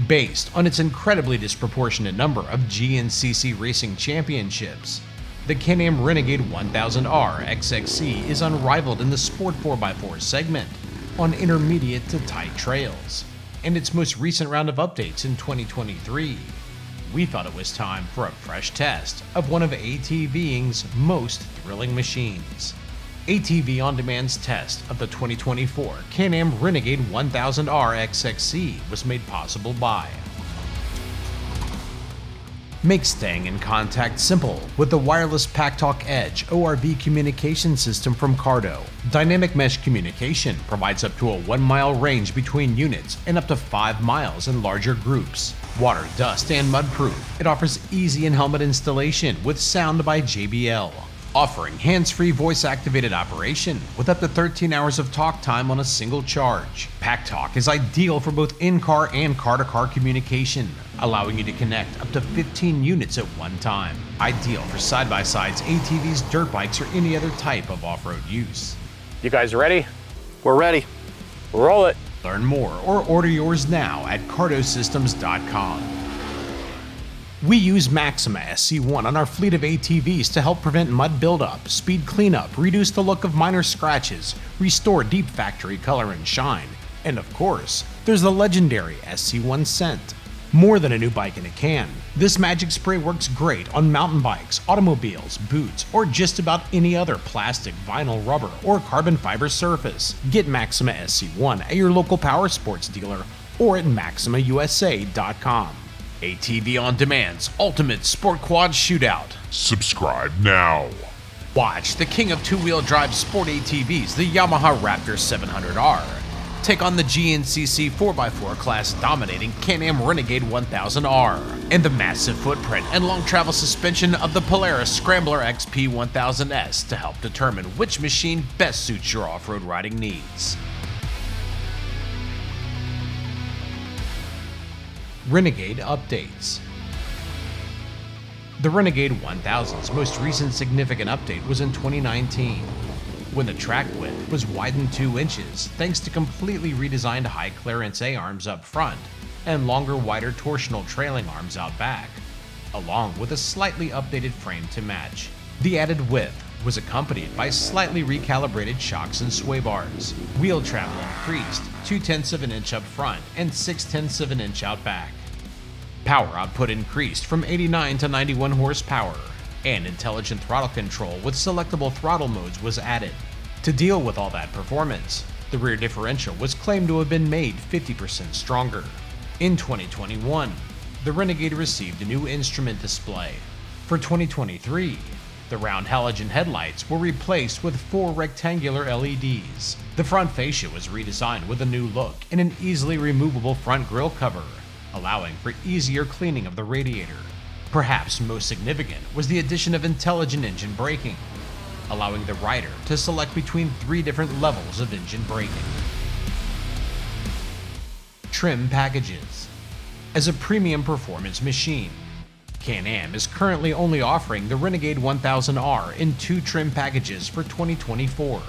Based on its incredibly disproportionate number of GNCC racing championships, the Can Am Renegade 1000R XXC is unrivaled in the Sport 4x4 segment on intermediate to tight trails. And its most recent round of updates in 2023, we thought it was time for a fresh test of one of ATVing's most thrilling machines. ATV On Demand's test of the 2024 Can Am Renegade 1000R XXC was made possible by Make staying in contact simple with the wireless PackTalk Edge ORV communication system from Cardo. Dynamic mesh communication provides up to a 1 mile range between units and up to 5 miles in larger groups. Water, dust, and mud proof, it offers easy in-helmet installation with sound by JBL. Offering hands-free voice-activated operation with up to 13 hours of talk time on a single charge. PackTalk is ideal for both in-car and car-to-car communication, allowing you to connect up to 15 units at one time. Ideal for side-by-sides, ATVs, dirt bikes, or any other type of off-road use. You guys ready? We're ready. Roll it. Learn more or order yours now at cardosystems.com. We use Maxima SC1 on our fleet of ATVs to help prevent mud buildup, speed cleanup, reduce the look of minor scratches, restore deep factory color and shine, and of course, there's the legendary SC1 scent. More than a new bike in a can, this magic spray works great on mountain bikes, automobiles, boots, or just about any other plastic, vinyl, rubber, or carbon fiber surface. Get Maxima SC1 at your local power sports dealer or at MaximaUSA.com. ATV On Demand's ultimate sport quad shootout. Subscribe now. Watch the king of two-wheel drive sport ATVs, the Yamaha Raptor 700R, take on the GNCC 4x4 class dominating Can Am Renegade 1000R, and the massive footprint and long travel suspension of the Polaris Scrambler XP 1000S to help determine which machine best suits your off-road riding needs. Renegade updates. The Renegade 1000's most recent significant update was in 2019, when the track width was widened 2 inches thanks to completely redesigned high clearance A-arms up front and longer, wider torsional trailing arms out back, along with a slightly updated frame to match. The added width was accompanied by slightly recalibrated shocks and sway bars. Wheel travel increased 0.2 of an inch up front and 0.6 of an inch out back. Power output increased from 89 to 91 horsepower, and intelligent throttle control with selectable throttle modes was added. To deal with all that performance, the rear differential was claimed to have been made 50% stronger. In 2021, the Renegade received a new instrument display. For 2023, the round halogen headlights were replaced with 4 rectangular LEDs. The front fascia was redesigned with a new look and an easily removable front grille cover, allowing for easier cleaning of the radiator. Perhaps most significant was the addition of intelligent engine braking, allowing the rider to select between 3 different levels of engine braking. Trim packages. As a premium performance machine, Can Am is currently only offering the Renegade 1000R in 2 trim packages for 2024.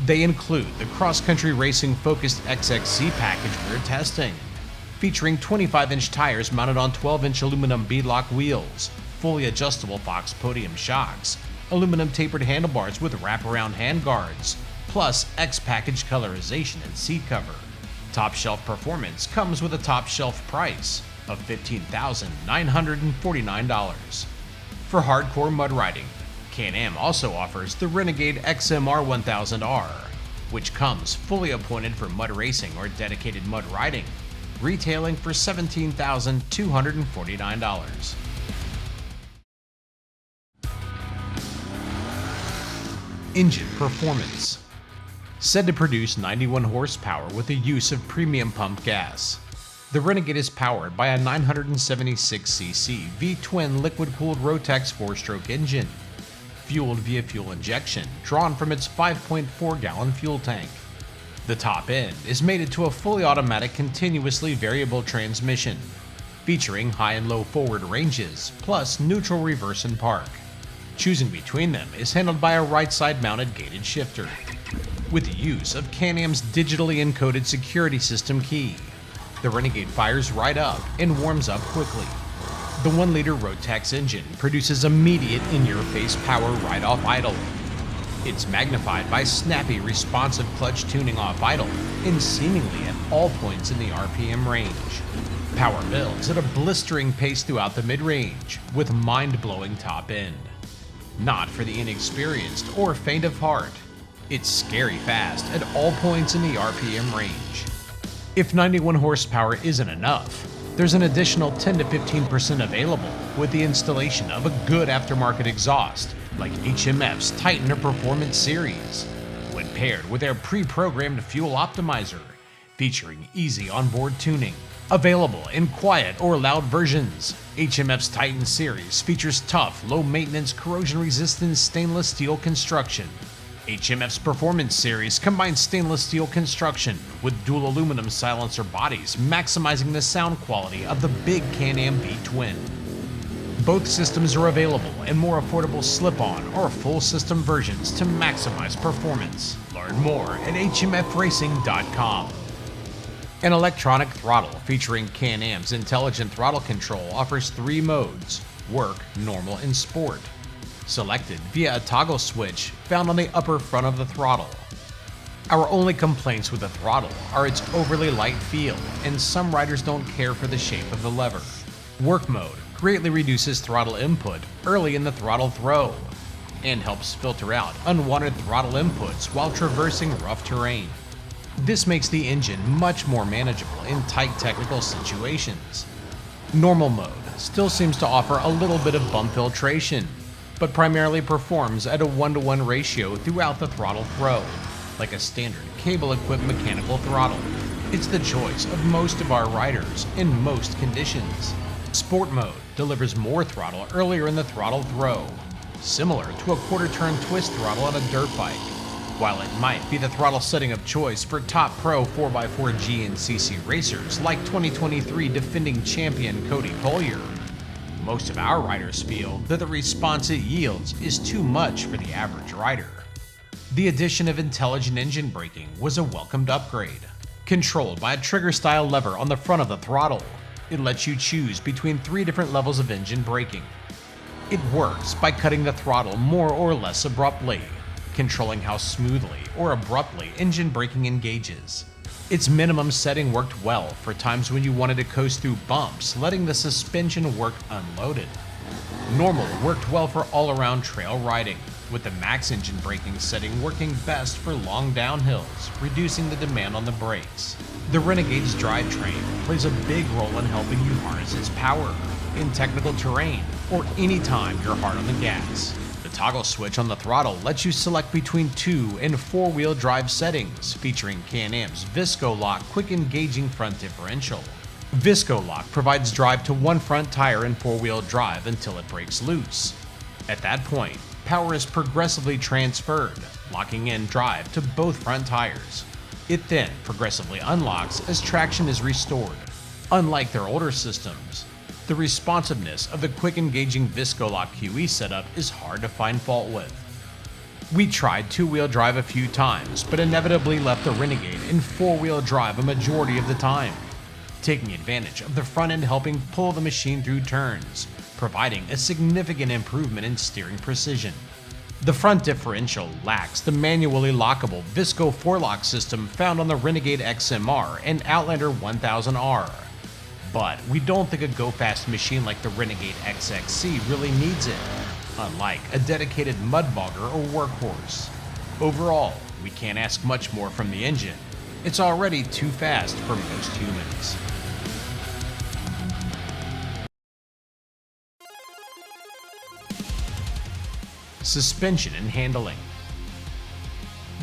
They include the cross-country racing focused XXC package we're testing, featuring 25-inch tires mounted on 12-inch aluminum beadlock wheels, fully adjustable Fox podium shocks, aluminum tapered handlebars with wraparound handguards, plus X-package colorization and seat cover. Top shelf performance comes with a top shelf price of $15,949. For hardcore mud riding, Can Am also offers the Renegade XMR 1000R, which comes fully appointed for mud racing or dedicated mud riding, retailing for $17,249. Engine performance. Said to produce 91 horsepower with the use of premium pump gas, the Renegade is powered by a 976cc V-twin liquid-cooled Rotax 4-stroke engine, fueled via fuel injection drawn from its 5.4-gallon fuel tank. The top end is mated to a fully automatic continuously variable transmission, featuring high and low forward ranges, plus neutral reverse and park. Choosing between them is handled by a right side mounted gated shifter, with the use of Can Am's digitally encoded security system key. The Renegade fires right up and warms up quickly. The 1-liter Rotax engine produces immediate in-your-face power right off idle. It's magnified by snappy, responsive clutch tuning off idle and seemingly at all points in the RPM range. Power builds at a blistering pace throughout the mid-range with mind-blowing top end. Not for the inexperienced or faint of heart. It's scary fast at all points in the RPM range. If 91 horsepower isn't enough, there's an additional 10 to 15% available with the installation of a good aftermarket exhaust like HMF's Titan or Performance series, when paired with their pre-programmed fuel optimizer, featuring easy onboard tuning. Available in quiet or loud versions, HMF's Titan series features tough, low-maintenance, corrosion-resistant stainless steel construction. HMF's Performance series combines stainless steel construction with dual aluminum silencer bodies, maximizing the sound quality of the big Can Am V-twin. Both systems are available in more affordable slip-on or full system versions to maximize performance. Learn more at hmfracing.com. An electronic throttle featuring Can Am's intelligent throttle control offers 3 modes: work, normal, and sport. Selected via a toggle switch found on the upper front of the throttle. Our only complaints with the throttle are its overly light feel, and some riders don't care for the shape of the lever. Work mode greatly reduces throttle input early in the throttle throw, and helps filter out unwanted throttle inputs while traversing rough terrain. This makes the engine much more manageable in tight technical situations. Normal mode still seems to offer a little bit of bump filtration, but primarily performs at a 1-to-1 ratio throughout the throttle throw, like a standard cable-equipped mechanical throttle. It's the choice of most of our riders in most conditions. Sport mode delivers more throttle earlier in the throttle throw, similar to a quarter-turn twist throttle on a dirt bike. While it might be the throttle setting of choice for top pro 4x4 GNCC racers like 2023 defending champion Cody Collier, most of our riders feel that the response it yields is too much for the average rider. The addition of intelligent engine braking was a welcomed upgrade. Controlled by a trigger-style lever on the front of the throttle, it lets you choose between 3 different levels of engine braking. It works by cutting the throttle more or less abruptly, controlling how smoothly or abruptly engine braking engages. Its minimum setting worked well for times when you wanted to coast through bumps, letting the suspension work unloaded. Normal worked well for all-around trail riding, with the max engine braking setting working best for long downhills, reducing the demand on the brakes. The Renegade's drivetrain plays a big role in helping you harness its power in technical terrain or anytime you're hard on the gas. The toggle switch on the throttle lets you select between 2- and 4-wheel drive settings, featuring Can Am's Visco Lock quick engaging front differential. Visco Lock provides drive to one front tire in 4-wheel drive until it breaks loose. At that point, power is progressively transferred, locking in drive to both front tires. It then progressively unlocks as traction is restored. Unlike their older systems, the responsiveness of the quick engaging Visco Lock QE setup is hard to find fault with. We tried 2-wheel drive a few times, but inevitably left the Renegade in 4-wheel drive a majority of the time, taking advantage of the front end helping pull the machine through turns, providing a significant improvement in steering precision. The front differential lacks the manually lockable Visco 4-lock system found on the Renegade XMR and Outlander 1000R. But we don't think a go-fast machine like the Renegade XXC really needs it, unlike a dedicated mud bogger or workhorse. Overall, we can't ask much more from the engine. It's already too fast for most humans. Suspension and handling.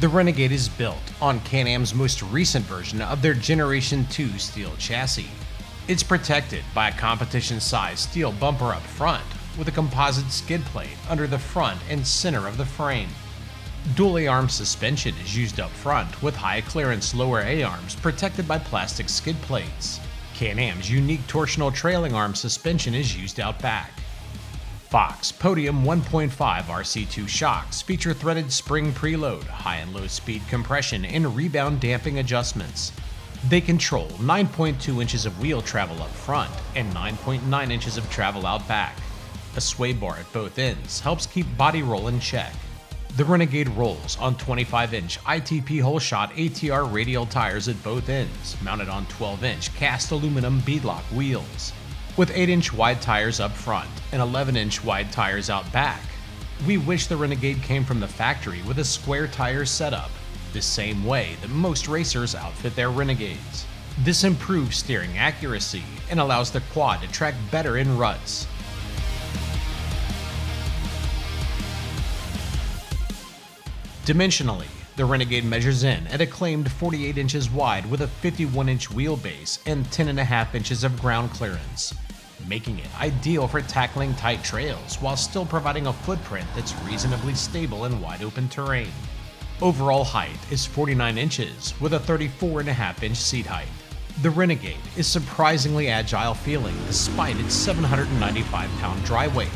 The Renegade is built on Can Am's most recent version of their Generation 2 steel chassis. It's protected by a competition-sized steel bumper up front with a composite skid plate under the front and center of the frame. Dual A-arm suspension is used up front with high-clearance lower A-arms protected by plastic skid plates. Can Am's unique torsional trailing arm suspension is used out back. Fox Podium 1.5 RC2 shocks feature threaded spring preload, high and low speed compression, and rebound damping adjustments. They control 9.2 inches of wheel travel up front and 9.9 inches of travel out back. A sway bar at both ends helps keep body roll in check. The Renegade rolls on 25-inch ITP hole shot ATR radial tires at both ends, mounted on 12-inch cast aluminum beadlock wheels. With 8-inch wide tires up front and 11-inch wide tires out back. We wish the Renegade came from the factory with a square tire setup, the same way that most racers outfit their Renegades. This improves steering accuracy and allows the quad to track better in ruts. Dimensionally, the Renegade measures in at a claimed 48 inches wide with a 51-inch wheelbase and 10.5 inches of ground clearance, making it ideal for tackling tight trails while still providing a footprint that's reasonably stable in wide-open terrain. Overall height is 49 inches with a 34.5-inch seat height. The Renegade is surprisingly agile feeling despite its 795-pound dry weight.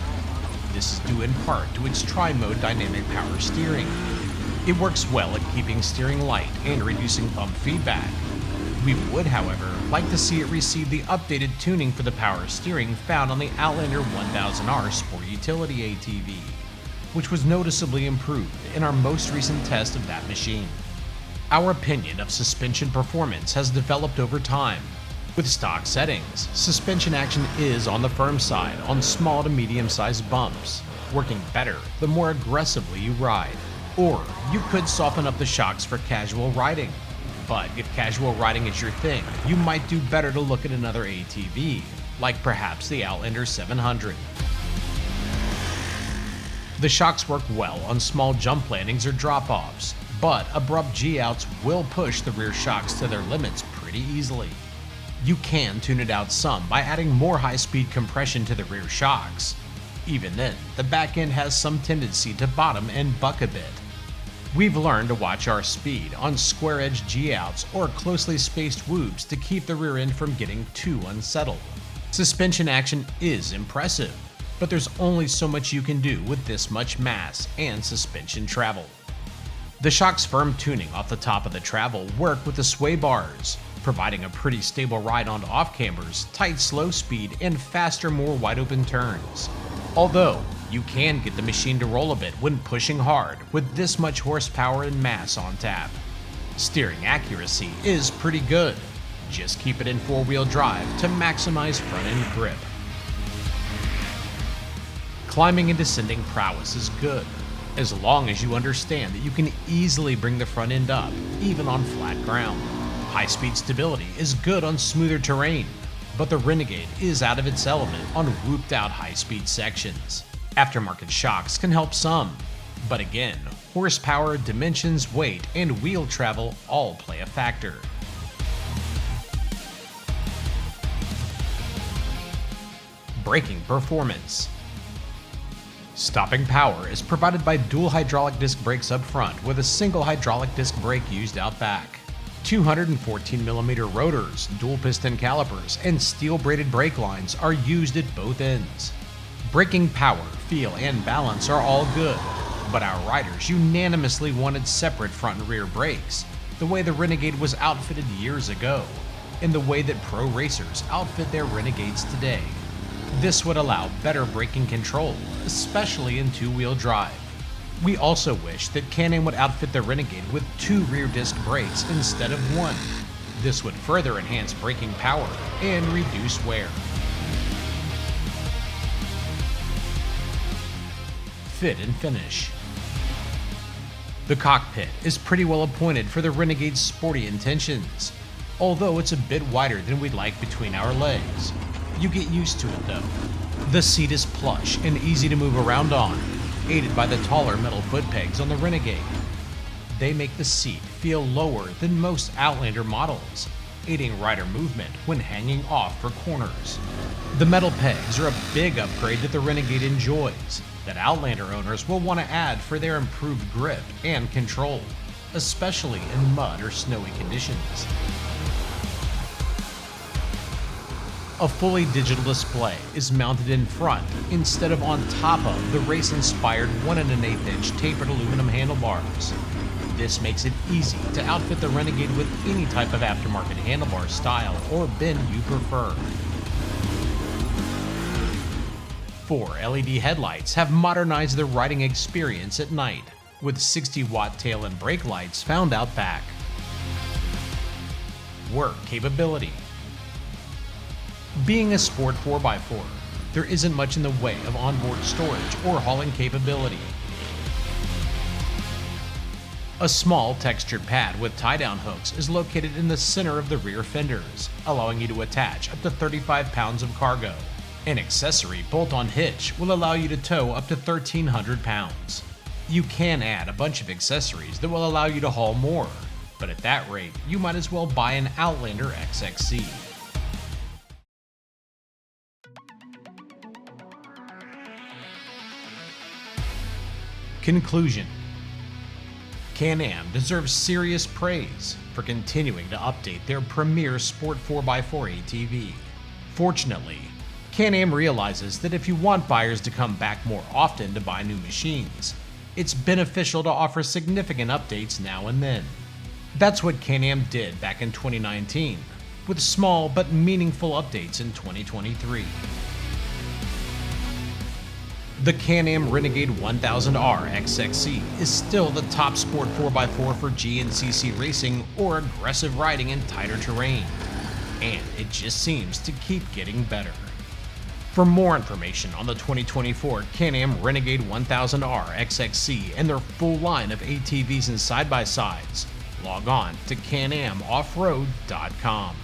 This is due in part to its tri-mode dynamic power steering. It works well at keeping steering light and reducing bump feedback. We would, however, like to see it receive the updated tuning for the power steering found on the Outlander 1000R Sport Utility ATV, which was noticeably improved in our most recent test of that machine. Our opinion of suspension performance has developed over time. With stock settings, suspension action is on the firm side on small to medium-sized bumps, working better the more aggressively you ride. Or you could soften up the shocks for casual riding. But if casual riding is your thing, you might do better to look at another ATV, like perhaps the Outlander 700. The shocks work well on small jump landings or drop-offs, but abrupt G-outs will push the rear shocks to their limits pretty easily. You can tune it out some by adding more high-speed compression to the rear shocks. Even then, the back end has some tendency to bottom and buck a bit. We've learned to watch our speed on square-edged G-outs or closely spaced whoops to keep the rear end from getting too unsettled. Suspension action is impressive, but there's only so much you can do with this much mass and suspension travel. The shock's firm tuning off the top of the travel work with the sway bars, providing a pretty stable ride onto off-cambers, tight slow speed, and faster, more wide-open turns. Although, you can get the machine to roll a bit when pushing hard with this much horsepower and mass on tap. Steering accuracy is pretty good. Just keep it in four-wheel drive to maximize front-end grip. Climbing and descending prowess is good, as long as you understand that you can easily bring the front end up, even on flat ground. High-speed stability is good on smoother terrain, but the Renegade is out of its element on whooped-out high-speed sections. Aftermarket shocks can help some, but again, horsepower, dimensions, weight, and wheel travel all play a factor. Braking performance. Stopping power is provided by dual hydraulic disc brakes up front with a single hydraulic disc brake used out back. 214mm rotors, dual piston calipers, and steel braided brake lines are used at both ends. Braking power, feel, and balance are all good, but our riders unanimously wanted separate front and rear brakes, the way the Renegade was outfitted years ago, and the way that pro racers outfit their Renegades today. This would allow better braking control, especially in two-wheel drive. We also wish that Can Am would outfit the Renegade with 2 rear disc brakes instead of 1. This would further enhance braking power and reduce wear. Fit and finish. The cockpit is pretty well appointed for the Renegade's sporty intentions, although it's a bit wider than we'd like between our legs. You get used to it though. The seat is plush and easy to move around on, aided by the taller metal foot pegs on the Renegade. They make the seat feel lower than most Outlander models, aiding rider movement when hanging off for corners. The metal pegs are a big upgrade that the Renegade enjoys, that Outlander owners will want to add for their improved grip and control, especially in mud or snowy conditions. A fully digital display is mounted in front instead of on top of the race-inspired 1 1/8 inch tapered aluminum handlebars. This makes it easy to outfit the Renegade with any type of aftermarket handlebar style or bend you prefer. 4 LED headlights have modernized the riding experience at night, with 60-watt tail and brake lights found out back. Work capability. Being a sport 4x4, there isn't much in the way of onboard storage or hauling capability. A small textured pad with tie-down hooks is located in the center of the rear fenders, allowing you to attach up to 35 pounds of cargo. An accessory bolt-on hitch will allow you to tow up to 1,300 pounds. You can add a bunch of accessories that will allow you to haul more, but at that rate, you might as well buy an Outlander XXC. Conclusion. Can Am deserves serious praise for continuing to update their premier sport 4x4 ATV. Fortunately, Can Am realizes that if you want buyers to come back more often to buy new machines, it's beneficial to offer significant updates now and then. That's what Can Am did back in 2019, with small but meaningful updates in 2023. The Can Am Renegade 1000R XXC is still the top sport 4x4 for GNCC racing or aggressive riding in tighter terrain, and it just seems to keep getting better. For more information on the 2024 Can Am Renegade 1000R XXC and their full line of ATVs and side-by-sides, log on to canamoffroad.com.